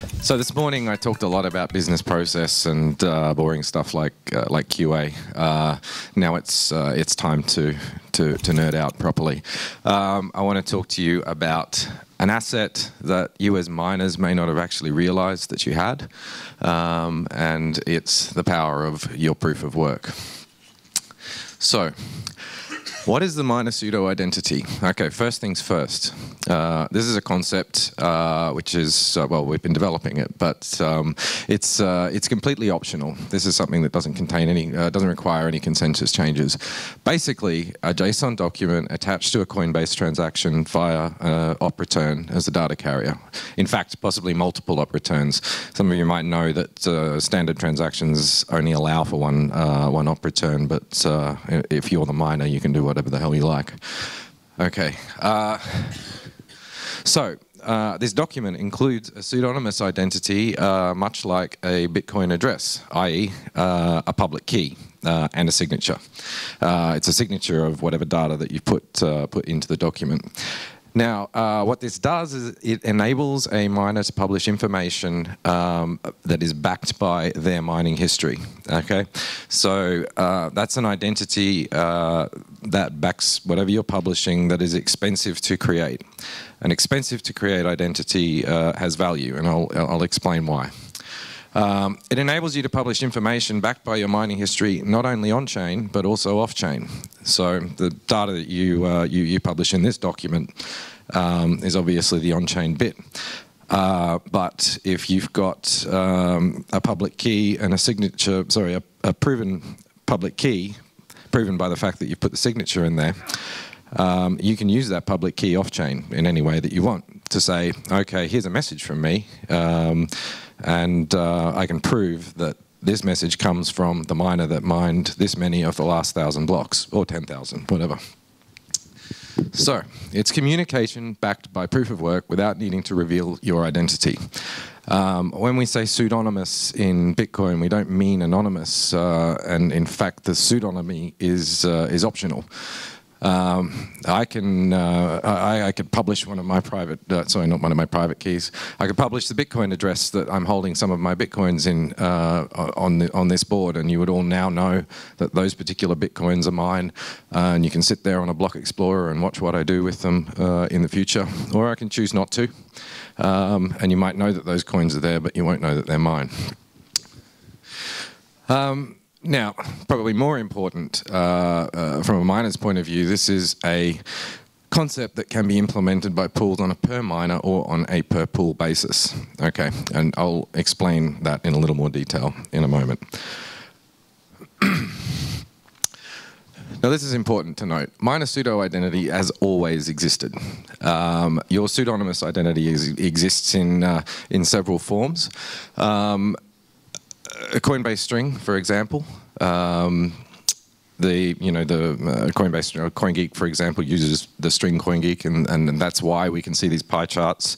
So this morning I talked a lot about business process and boring stuff like QA. Now it's time to nerd out properly. I want to talk to you about an asset that you as miners may not have actually realized that you had, and it's the power of your proof of work. So, what is the miner pseudo identity? Okay, first things first. This is a concept which is, well, we've been developing it, but it's completely optional. This is something that doesn't contain any, doesn't require any consensus changes. Basically, a JSON document attached to a Coinbase transaction via op return as a data carrier. In fact, possibly multiple op returns. Some of you might know that standard transactions only allow for one op return, but if you're the miner, you can do whatever the hell you like. Okay. So this document includes a pseudonymous identity, much like a Bitcoin address, i.e. A public key and a signature. It's a signature of whatever data that you put into the document. Now, what this does is it enables a miner to publish information that is backed by their mining history. Okay, so that's an identity that backs whatever you're publishing that is expensive to create. An expensive to create identity has value, and I'll explain why. It enables you to publish information backed by your mining history, not only on-chain, but also off-chain. So the data that you publish in this document is obviously the on-chain bit. But if you've got a public key and a signature, sorry, a proven public key, proven by the fact that you've put the signature in there, you can use that public key off-chain in any way that you want to say, okay, here's a message from me, and I can prove that this message comes from the miner that mined this many of the last 1,000 blocks, or 10,000, whatever. So, it's communication backed by proof of work without needing to reveal your identity. When we say pseudonymous in Bitcoin, we don't mean anonymous, and in fact the pseudonymy is optional. I could publish one of my private, sorry, not one of my private keys. I could publish the Bitcoin address that I'm holding some of my Bitcoins in on this board, and you would all now know that those particular Bitcoins are mine. And you can sit there on a block explorer and watch what I do with them in the future, or I can choose not to. And you might know that those coins are there, but you won't know that they're mine. Now, probably more important from a miner's point of view, this is a concept that can be implemented by pools on a per miner or on a per pool basis. Okay, and I'll explain that in a little more detail in a moment. Now, this is important to note. Miner pseudo identity has always existed. Your pseudonymous identity exists in several forms. A Coinbase string, for example. The Coinbase or CoinGeek, for example, uses the string CoinGeek, and that's why we can see these pie charts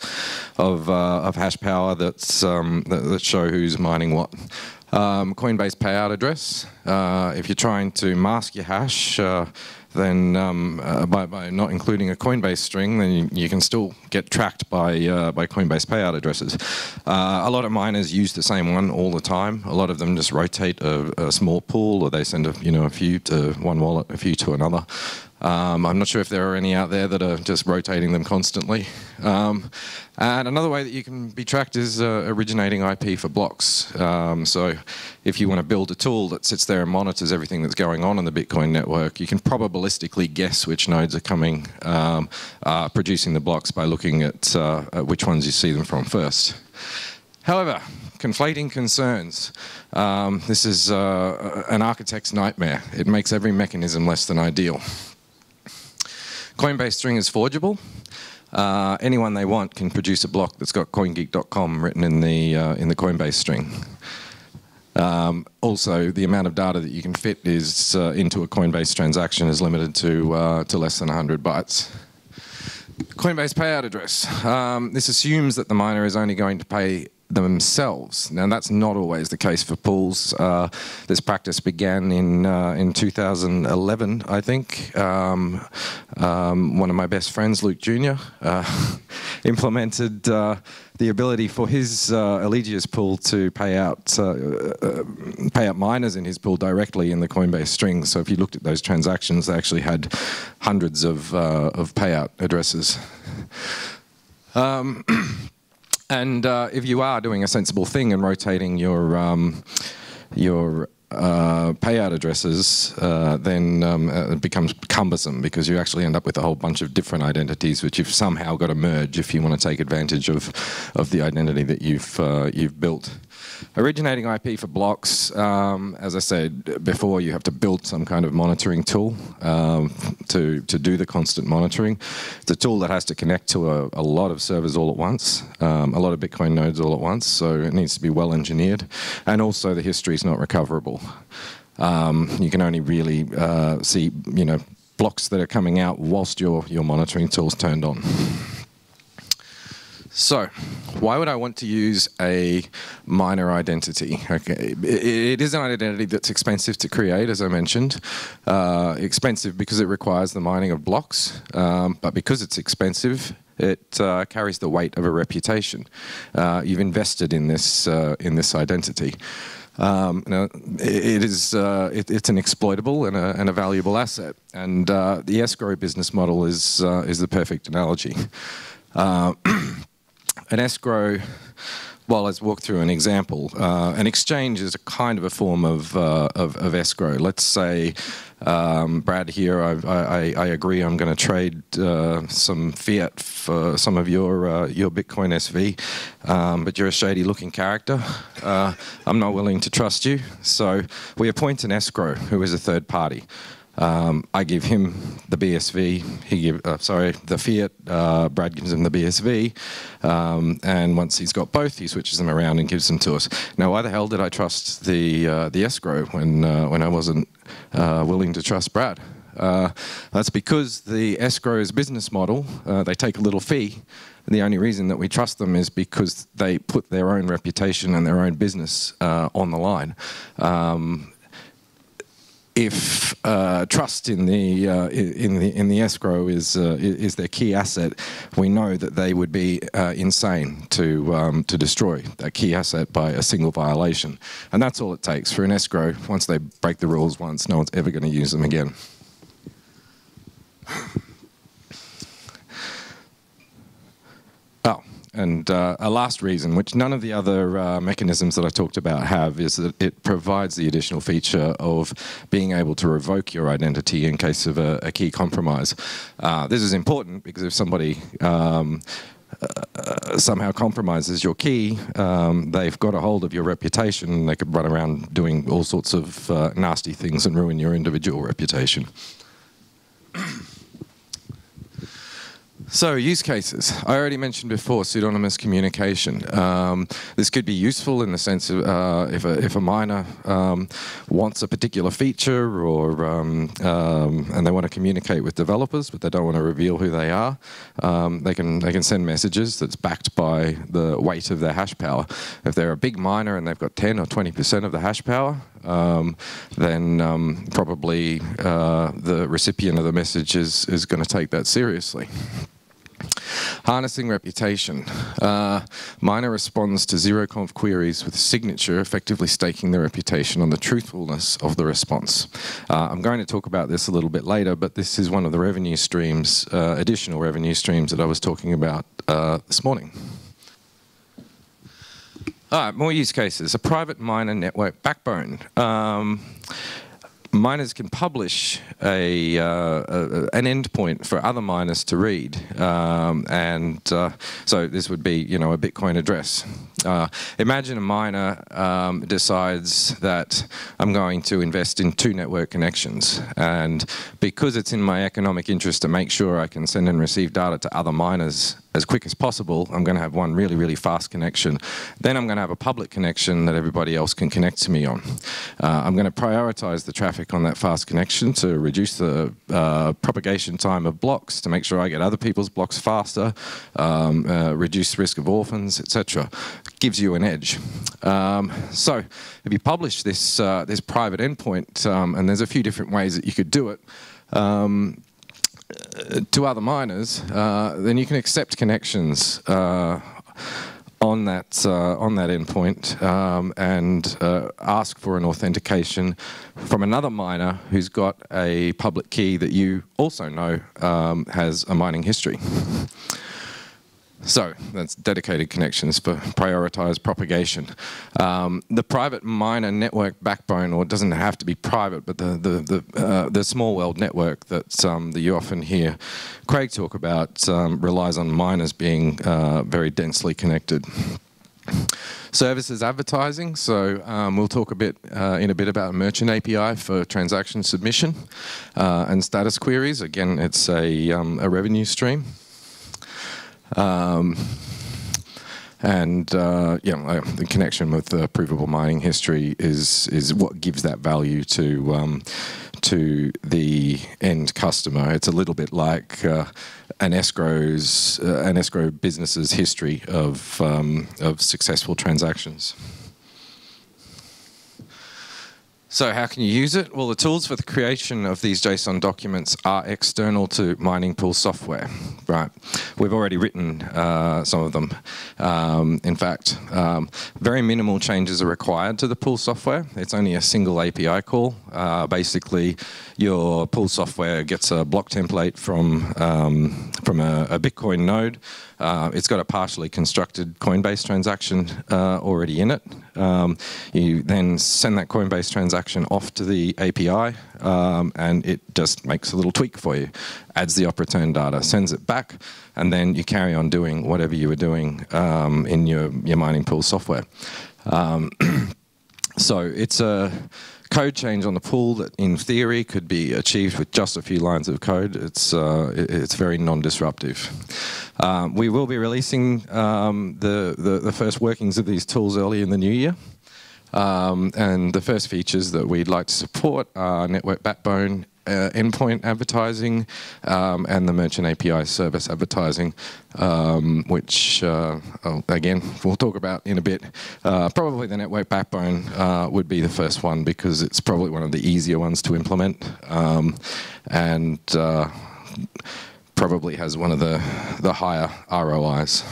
of hash power that show who's mining what. Coinbase payout address. If you're trying to mask your hash, then by not including a Coinbase string, then you can still get tracked by Coinbase payout addresses. A lot of miners use the same one all the time. A lot of them just rotate a small pool, or they send a few to one wallet, a few to another. I'm not sure if there are any out there that are just rotating them constantly. And another way that you can be tracked is originating IP for blocks. So if you want to build a tool that sits there and monitors everything that's going on the Bitcoin network, you can probabilistically guess which nodes are coming, producing the blocks by looking at which ones you see them from first. However, conflating concerns. This is an architect's nightmare. It makes every mechanism less than ideal. Coinbase string is forgeable. Anyone they want can produce a block that's got CoinGeek.com written in the Coinbase string. Also, the amount of data that you can fit is into a Coinbase transaction is limited to less than 100 bytes. Coinbase payout address. This assumes that the miner is only going to pay themselves. Now, that's not always the case for pools. This practice began in 2011, I think. One of my best friends, Luke Jr., implemented the ability for his Eligius pool to pay out miners in his pool directly in the Coinbase strings. So if you looked at those transactions, they actually had hundreds of payout addresses. And if you are doing a sensible thing and rotating your payout addresses, then it becomes cumbersome because you actually end up with a whole bunch of different identities which you've somehow got to merge if you want to take advantage of the identity that you've built. Originating IP for blocks, as I said before, you have to build some kind of monitoring tool to do the constant monitoring. It's a tool that has to connect to a lot of servers all at once, a lot of Bitcoin nodes all at once, so it needs to be well engineered, and also the history is not recoverable. You can only really see, blocks that are coming out whilst your monitoring tool's turned on. So, why would I want to use a miner identity? Okay, it is an identity that's expensive to create, as I mentioned. Expensive because it requires the mining of blocks, but because it's expensive, it carries the weight of a reputation. You've invested in this identity. Now, it's an exploitable and a valuable asset, and the escrow business model is the perfect analogy. An escrow, well, let's walk through an example. An exchange is a kind of a form of escrow. Let's say, Brad here, I agree I'm going to trade some fiat for some of your Bitcoin SV, but you're a shady-looking character. I'm not willing to trust you, so we appoint an escrow who is a third party. I give him the BSV, the fiat, Brad gives him the BSV, and once he's got both, he switches them around and gives them to us. Now, why the hell did I trust the escrow when I wasn't willing to trust Brad? That's because the escrow's business model, they take a little fee, and the only reason that we trust them is because they put their own reputation and their own business on the line. If trust in the escrow is their key asset, we know that they would be insane to destroy that key asset by a single violation, and that's all it takes for an escrow. Once they break the rules once, no one's ever going to use them again. Oh. And a last reason, which none of the other mechanisms that I talked about have, is that it provides the additional feature of being able to revoke your identity in case of a key compromise. This is important because if somebody somehow compromises your key, they've got a hold of your reputation, and they could run around doing all sorts of nasty things and ruin your individual reputation. So, use cases. I already mentioned before pseudonymous communication. This could be useful in the sense of if a miner wants a particular feature, or and they want to communicate with developers, but they don't want to reveal who they are. They can send messages that's backed by the weight of their hash power. If they're a big miner and they've got 10 or 20% of the hash power, then probably the recipient of the message is going to take that seriously. Harnessing reputation. Miner responds to zeroconf queries with a signature, effectively staking their reputation on the truthfulness of the response. I'm going to talk about this a little bit later, but this is one of the revenue streams, additional revenue streams that I was talking about this morning. All right, more use cases. A private miner network backbone. Miners can publish an endpoint for other miners to read, so this would be, a Bitcoin address. Imagine a miner decides that I'm going to invest in 2 network connections, and because it's in my economic interest to make sure I can send and receive data to other miners as quick as possible, I'm going to have one really, really fast connection. Then I'm going to have a public connection that everybody else can connect to me on. I'm going to prioritize the traffic on that fast connection to reduce the propagation time of blocks, to make sure I get other people's blocks faster, reduce the risk of orphans, etc. Gives you an edge. So if you publish this private endpoint, and there's a few different ways that you could do it, to other miners, then you can accept connections on that endpoint and ask for an authentication from another miner who's got a public key that you also know has a mining history. So that's dedicated connections for prioritized propagation. The private miner network backbone, or it doesn't have to be private, but the small world network that you often hear Craig talk about relies on miners being very densely connected. Services advertising, so we'll talk in a bit about merchant API for transaction submission and status queries. Again, it's a revenue stream. The connection with the provable mining history is what gives that value to the end customer. It's a little bit like an escrow business's history of successful transactions. So how can you use it? Well, the tools for the creation of these JSON documents are external to mining pool software, right? We've already written some of them. In fact, very minimal changes are required to the pool software. It's only a single API call. Basically, your pool software gets a block template from a Bitcoin node. It's got a partially constructed Coinbase transaction already in it. You then send that Coinbase transaction off to the API, and it just makes a little tweak for you, adds the op return data, sends it back, and then you carry on doing whatever you were doing in your mining pool software. So it's a code change on the pool that, in theory, could be achieved with just a few lines of code. It's very non-disruptive. We will be releasing the first workings of these tools early in the new year. And the first features that we'd like to support are network backbone, endpoint advertising, and the merchant API service advertising, which, again, we'll talk about in a bit. Probably the network backbone would be the first one because it's probably one of the easier ones to implement, and probably has one of the higher ROIs.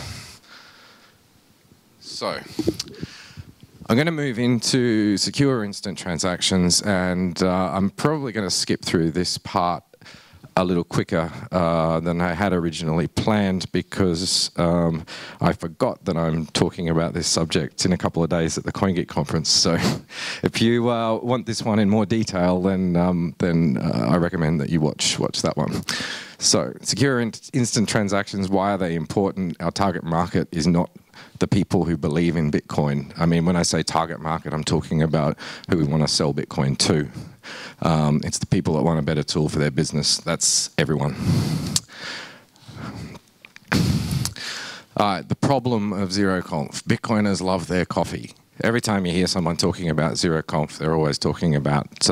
So I'm going to move into secure instant transactions, and I'm probably going to skip through this part a little quicker than I had originally planned because I forgot that I'm talking about this subject in a couple of days at the CoinGeek conference. So if you want this one in more detail, then I recommend that you watch that one. So secure instant transactions, why are they important? Our target market is not the people who believe in Bitcoin. I mean, when I say target market, I'm talking about who we want to sell Bitcoin to. It's the people that want a better tool for their business. That's everyone. All right, the problem of zeroconf. Bitcoiners love their coffee. Every time you hear someone talking about zeroconf, they're always talking about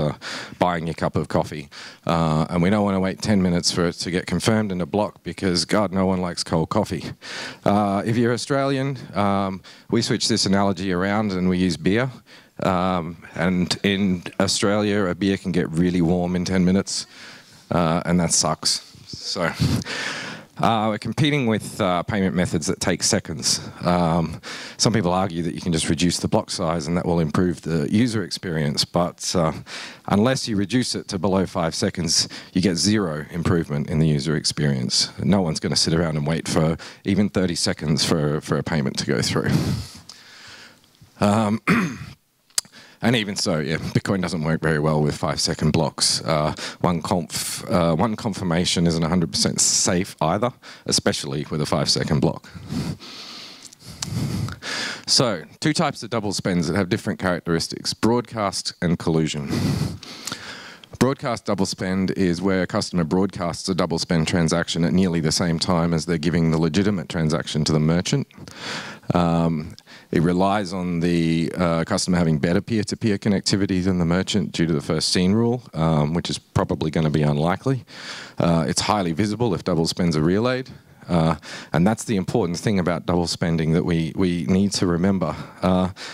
buying a cup of coffee. And we don't want to wait 10 minutes for it to get confirmed in a block because, God, no one likes cold coffee. If you're Australian, we switch this analogy around and we use beer. And in Australia, a beer can get really warm in 10 minutes, and that sucks. So we're competing with payment methods that take seconds. Some people argue that you can just reduce the block size and that will improve the user experience, but unless you reduce it to below 5 seconds, you get zero improvement in the user experience. No one's going to sit around and wait for even 30 seconds for a payment to go through. And even so, yeah, Bitcoin doesn't work very well with 5-second blocks. One confirmation isn't 100% safe either, especially with a 5-second block. So, two types of double spends that have different characteristics: broadcast and collusion. Broadcast double spend is where a customer broadcasts a double spend transaction at nearly the same time as they're giving the legitimate transaction to the merchant. It relies on the customer having better peer-to-peer connectivity than the merchant due to the first seen rule, which is probably going to be unlikely. It's highly visible if double spends are relayed. And that's the important thing about double spending that we need to remember.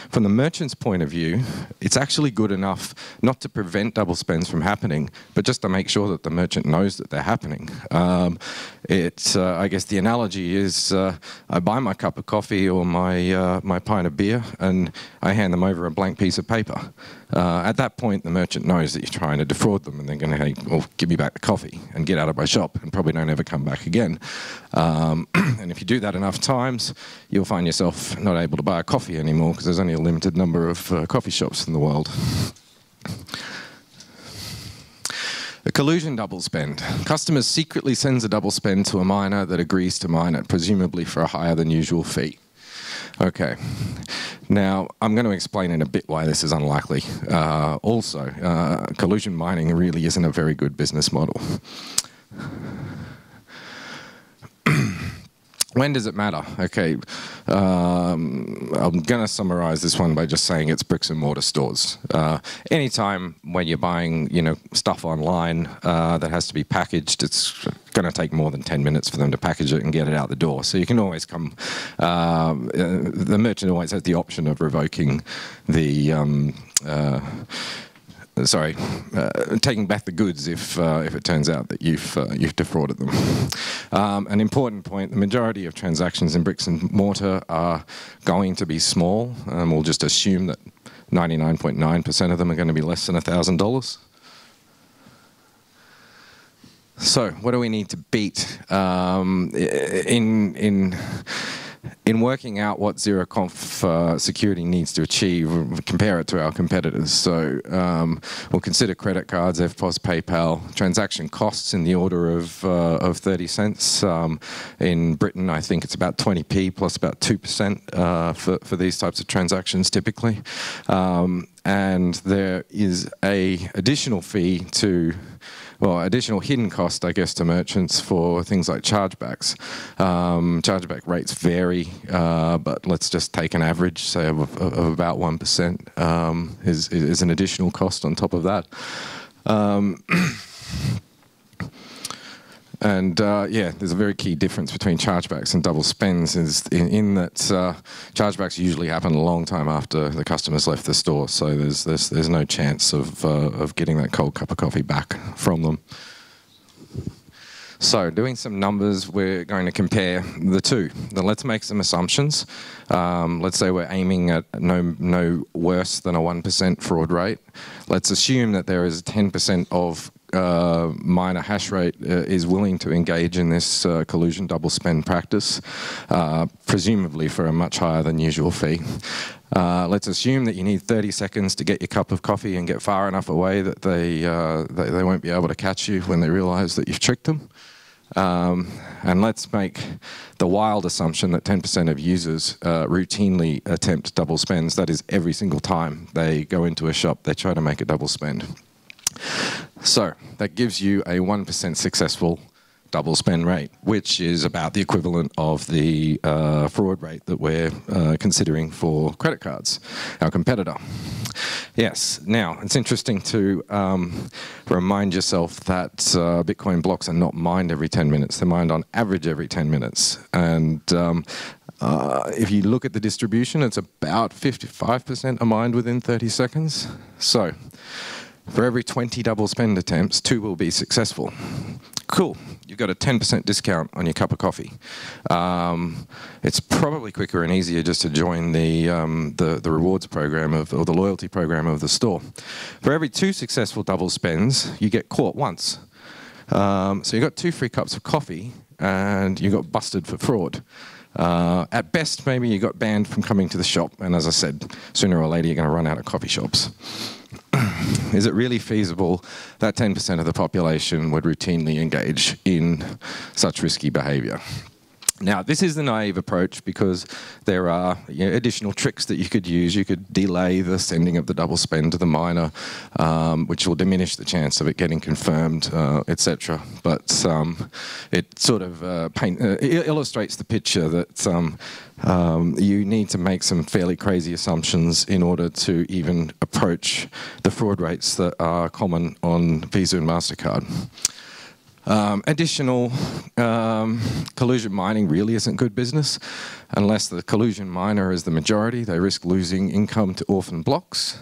From the merchant's point of view, it's actually good enough not to prevent double spends from happening, but just to make sure that the merchant knows that they're happening. I guess the analogy is I buy my cup of coffee or my pint of beer and I hand them over a blank piece of paper. At that point, the merchant knows that you're trying to defraud them and they're going to, hey, well, give me back the coffee and get out of my shop and probably don't ever come back again. And if you do that enough times, you'll find yourself not able to buy a coffee anymore because there's only a limited number of coffee shops in the world. A collusion double spend. Customer secretly sends a double spend to a miner that agrees to mine it, presumably for a higher than usual fee. Okay. Now, I'm going to explain in a bit why this is unlikely. Also, collusion mining really isn't a very good business model. When does it matter? Okay, I'm going to summarize this one by just saying it's bricks and mortar stores. Anytime when you're buying, stuff online that has to be packaged, it's going to take more than 10 minutes for them to package it and get it out the door. So you can always come, the merchant always has the option of revoking the, taking back the goods if it turns out that you've defrauded them. An important point, the majority of transactions in bricks and mortar are going to be small. We'll just assume that 99.9% of them are going to be less than $1,000. So what do we need to beat in working out what zeroconf security needs to achieve? Compare it to our competitors. So we'll consider credit cards, FPOS, PayPal, transaction costs in the order of 30 cents. In Britain, I think it's about 20p plus about 2% for these types of transactions typically. And there is an additional fee to, well, additional hidden cost, I guess, to merchants for things like chargebacks. Chargeback rates vary, but let's just take an average, say, of about 1% is an additional cost on top of that. Yeah, there's a very key difference between chargebacks and double spends is in that chargebacks usually happen a long time after the customer's left the store, so there's no chance of getting that cold cup of coffee back from them. So doing some numbers, we're going to compare the two. Now let's make some assumptions. Let's say we're aiming at no worse than a 1% fraud rate. Let's assume that there is 10% of miner hash rate is willing to engage in this collusion double spend practice, presumably for a much higher than usual fee. Let's assume that you need 30 seconds to get your cup of coffee and get far enough away that they won't be able to catch you when they realize that you've tricked them. And let's make the wild assumption that 10% of users routinely attempt double spends. That is, every single time they go into a shop, they try to make a double spend. So that gives you a 1% successful double spend rate, which is about the equivalent of the fraud rate that we're considering for credit cards, our competitor. Yes, now it's interesting to remind yourself that Bitcoin blocks are not mined every 10 minutes. They're mined on average every 10 minutes. And if you look at the distribution, it's about 55% are mined within 30 seconds. So for every 20 double spend attempts, 2 will be successful. Cool, you've got a 10% discount on your cup of coffee. It's probably quicker and easier just to join the rewards program or the loyalty program of the store. For every 2 successful double spends, you get caught once. So you got 2 free cups of coffee and you got busted for fraud. At best, maybe you got banned from coming to the shop, and as I said, sooner or later you're going to run out of coffee shops. Is it really feasible that 10% of the population would routinely engage in such risky behavior? Now, this is the naive approach because there are additional tricks that you could use. You could delay the sending of the double spend to the miner, which will diminish the chance of it getting confirmed, etc. But it sort of illustrates the picture that you need to make some fairly crazy assumptions in order to even approach the fraud rates that are common on Visa and MasterCard. Additional collusion mining really isn't good business. Unless the collusion miner is the majority, they risk losing income to orphan blocks.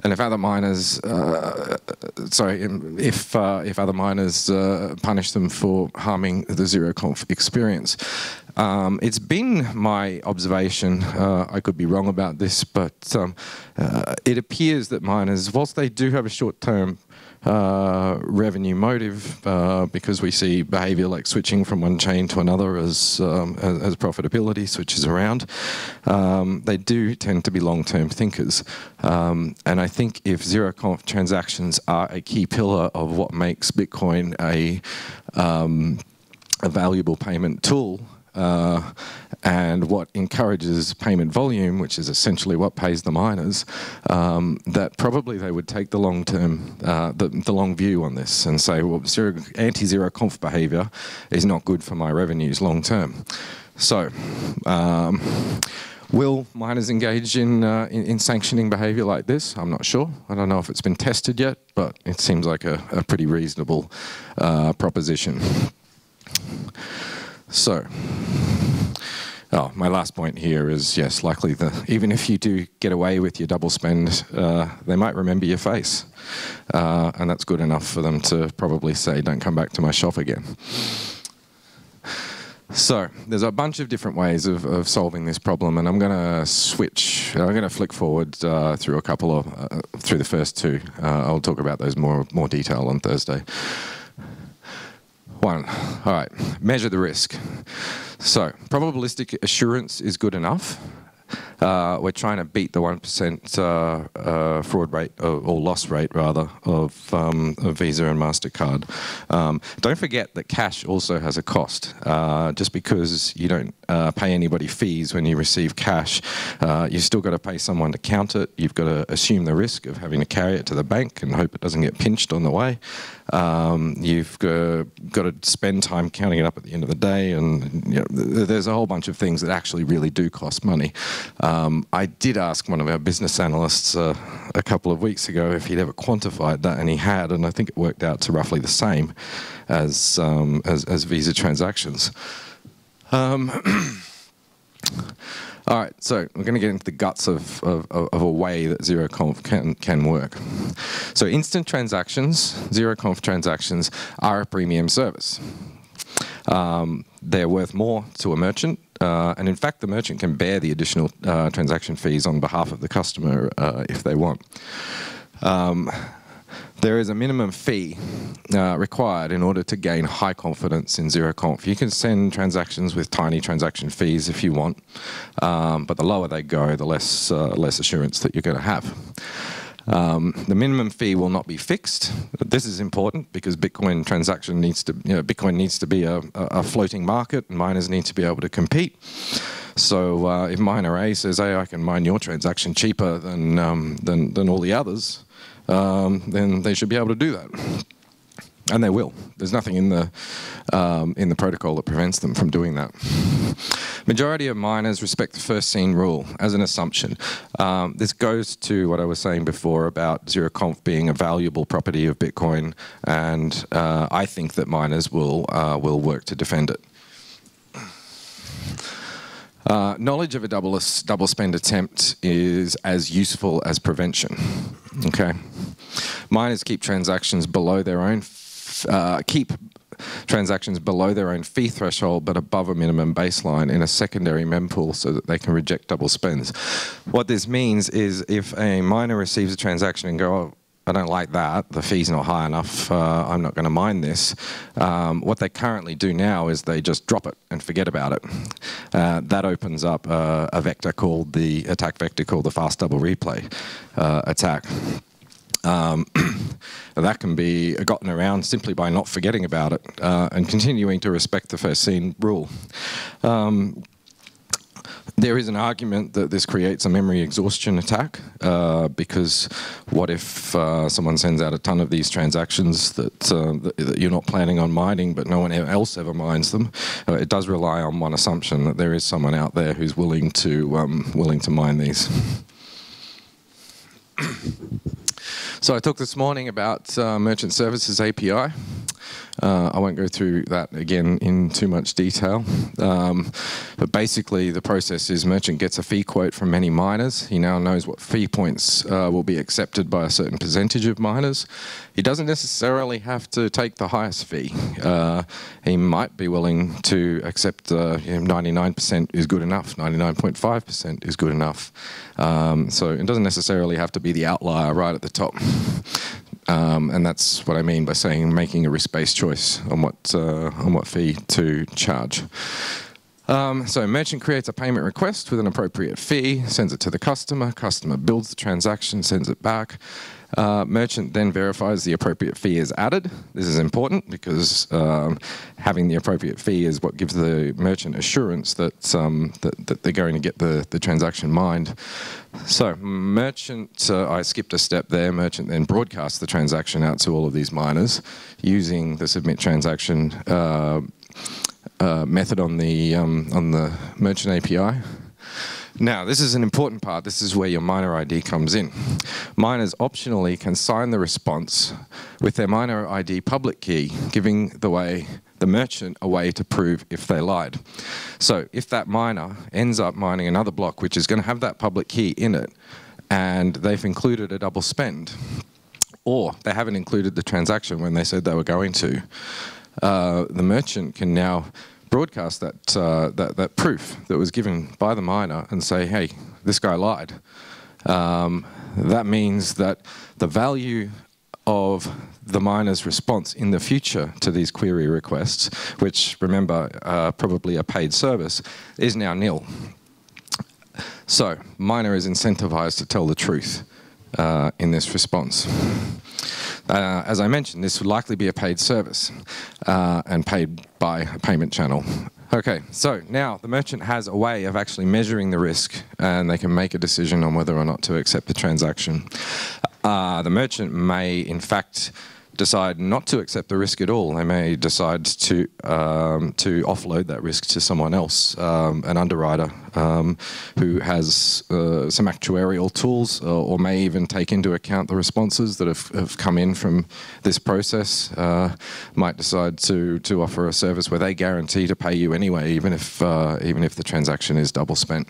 And if other miners, if other miners punish them for harming the zeroconf experience. It's been my observation, I could be wrong about this, but it appears that miners, whilst they do have a short-term revenue motive, because we see behavior like switching from one chain to another as profitability switches around, they do tend to be long-term thinkers. And I think if zeroconf transactions are a key pillar of what makes Bitcoin a valuable payment tool, and what encourages payment volume, which is essentially what pays the miners, that probably they would take the long-term, the long view on this and say, well, anti-zeroconf behavior is not good for my revenues long-term. So, will miners engage in sanctioning behavior like this? I'm not sure. I don't know if it's been tested yet, but it seems like a pretty reasonable proposition. So, my last point here is, yes, likely even if you do get away with your double spend, they might remember your face. And that's good enough for them to probably say, don't come back to my shop again. So, there's a bunch of different ways of solving this problem, and I'm going to switch. I'm going to flick forward through a couple of, through the first two. I'll talk about those more detail on Thursday. One, all right, measure the risk. So, probabilistic assurance is good enough. We're trying to beat the 1% fraud rate, or loss rate rather, of Visa and MasterCard. Don't forget that cash also has a cost. Just because you don't pay anybody fees when you receive cash, you've still got to pay someone to count it. You've got to assume the risk of having to carry it to the bank and hope it doesn't get pinched on the way. You've got to spend time counting it up at the end of the day, and there's a whole bunch of things that actually really do cost money. I did ask one of our business analysts a couple of weeks ago if he'd ever quantified that, and he had, and I think it worked out to roughly the same as Visa transactions. All right, so we're going to get into the guts of a way that zeroconf can work. So instant transactions, zeroconf transactions, are a premium service. They're worth more to a merchant, and in fact the merchant can bear the additional transaction fees on behalf of the customer if they want. There is a minimum fee required in order to gain high confidence in zeroconf. You can send transactions with tiny transaction fees if you want, but the lower they go, the less assurance that you're going to have. The minimum fee will not be fixed. This is important because Bitcoin transaction needs to, Bitcoin needs to be a floating market, and miners need to be able to compete. So if miner A says, "Hey, I can mine your transaction cheaper than all the others," then they should be able to do that. And they will. There's nothing in the protocol that prevents them from doing that. Majority of miners respect the first seen rule as an assumption. This goes to what I was saying before about zeroconf being a valuable property of Bitcoin, and I think that miners will work to defend it. Knowledge of a double spend attempt is as useful as prevention. Okay, miners keep transactions below their own fee threshold, but above a minimum baseline in a secondary mempool so that they can reject double spends. What this means is if a miner receives a transaction and go, "Oh, I don't like that, the fee's not high enough, I'm not going to mine this," what they currently do now is they just drop it and forget about it. That opens up a vector called the attack vector called the fast double replay attack. That can be gotten around simply by not forgetting about it and continuing to respect the first seen rule. There is an argument that this creates a memory exhaustion attack because what if someone sends out a ton of these transactions that you're not planning on mining but no one else ever mines them? It does rely on one assumption, that there is someone out there who's willing to mine these. So I talked this morning about Merchant Services API. I won't go through that again in too much detail, but basically the process is merchant gets a fee quote from many miners. He now knows what fee points will be accepted by a certain percentage of miners. He doesn't necessarily have to take the highest fee. He might be willing to accept 99% is good enough, 99.5% is good enough. So it doesn't necessarily have to be the outlier right at the top. And that's what I mean by saying making a risk-based choice on what fee to charge. So merchant creates a payment request with an appropriate fee, sends it to the customer. Customer builds the transaction, sends it back. Merchant then verifies the appropriate fee is added. This is important because having the appropriate fee is what gives the merchant assurance that that they're going to get the transaction mined. So merchant, I skipped a step there. Merchant then broadcasts the transaction out to all of these miners using the submit transaction method on the merchant API. Now, this is an important part. This is where your miner ID comes in. Miners optionally can sign the response with their miner ID public key, giving the merchant a way to prove if they lied. So if that miner ends up mining another block which is going to have that public key in it, and they've included a double spend, or they haven't included the transaction when they said they were going to, the merchant can now broadcast that proof that was given by the miner and say, hey, this guy lied. That means that the value of the miner's response in the future to these query requests, which, remember, probably a paid service, is now nil. So miner is incentivized to tell the truth in this response. As I mentioned, this would likely be a paid service and paid by a payment channel. Okay, so now the merchant has a way of actually measuring the risk, and they can make a decision on whether or not to accept the transaction. The merchant may, in fact, decide not to accept the risk at all. They may decide to offload that risk to someone else, an underwriter who has some actuarial tools, or may even take into account the responses that have come in from this process. Might decide to offer a service where they guarantee to pay you anyway, even if the transaction is double spent.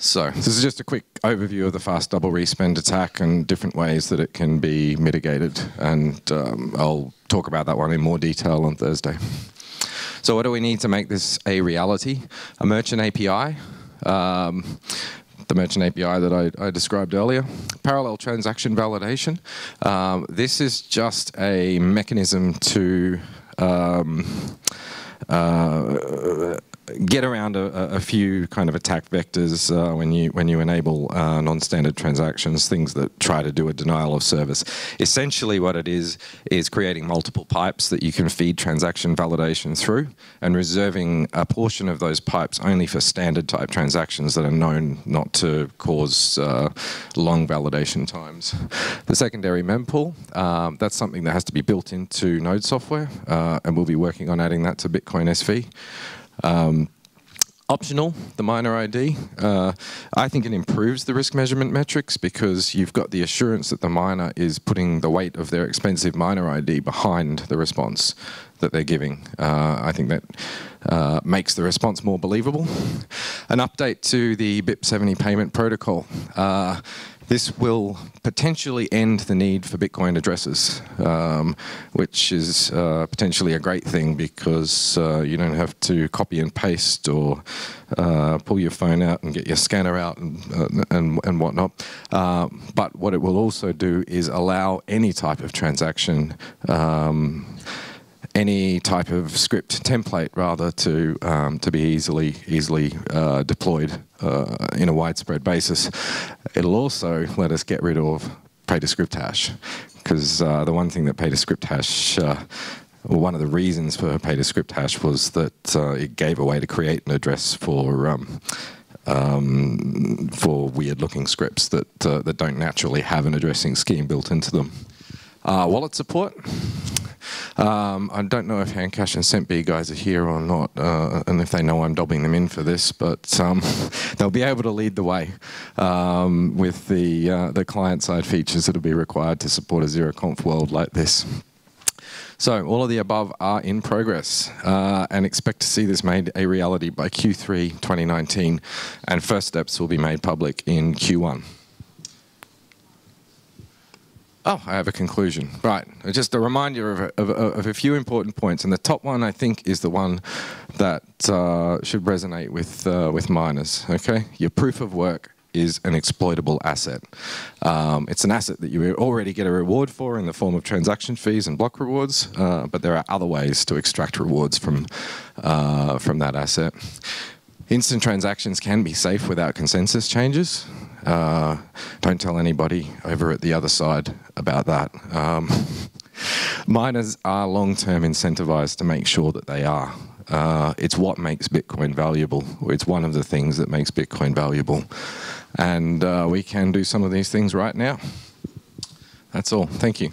So this is just a quick overview of the fast double respend attack and different ways that it can be mitigated, and I'll talk about that one in more detail on Thursday. So what do we need to make this a reality? A merchant API, the merchant API that I described earlier. Parallel transaction validation. This is just a mechanism to get around a few kind of attack vectors when you enable non-standard transactions, things that try to do a denial of service. Essentially what it is creating multiple pipes that you can feed transaction validation through, and reserving a portion of those pipes only for standard type transactions that are known not to cause long validation times. The secondary mempool, that's something that has to be built into Node software, and we'll be working on adding that to Bitcoin SV. Optional, the miner ID. I think it improves the risk measurement metrics because you've got the assurance that the miner is putting the weight of their expensive miner ID behind the response that they're giving. I think that makes the response more believable. An update to the BIP70 payment protocol. This will potentially end the need for Bitcoin addresses, which is potentially a great thing because you don't have to copy and paste or pull your phone out and get your scanner out and whatnot. But what it will also do is allow any type of transaction any type of script template, rather, to be easily deployed in a widespread basis. It'll also let us get rid of pay-to-script hash, because the one thing that pay-to-script hash, one of the reasons for pay-to-script hash was that it gave a way to create an address for weird-looking scripts that don't naturally have an addressing scheme built into them. Wallet support. I don't know if Handcash and CentB guys are here or not, and if they know I'm dobbing them in for this, but they'll be able to lead the way with the client-side features that will be required to support a zeroconf world like this. So all of the above are in progress, and expect to see this made a reality by Q3 2019, and first steps will be made public in Q1. Oh, I have a conclusion. Right, just a reminder of a few important points, and the top one, I think, is the one that should resonate with miners. Okay, your proof of work is an exploitable asset. It's an asset that you already get a reward for in the form of transaction fees and block rewards, but there are other ways to extract rewards from that asset. Instant transactions can be safe without consensus changes. Don't tell anybody over at the other side about that. Miners are long-term incentivized to make sure that they are. It's what makes Bitcoin valuable. It's one of the things that makes Bitcoin valuable. And we can do some of these things right now. That's all. Thank you.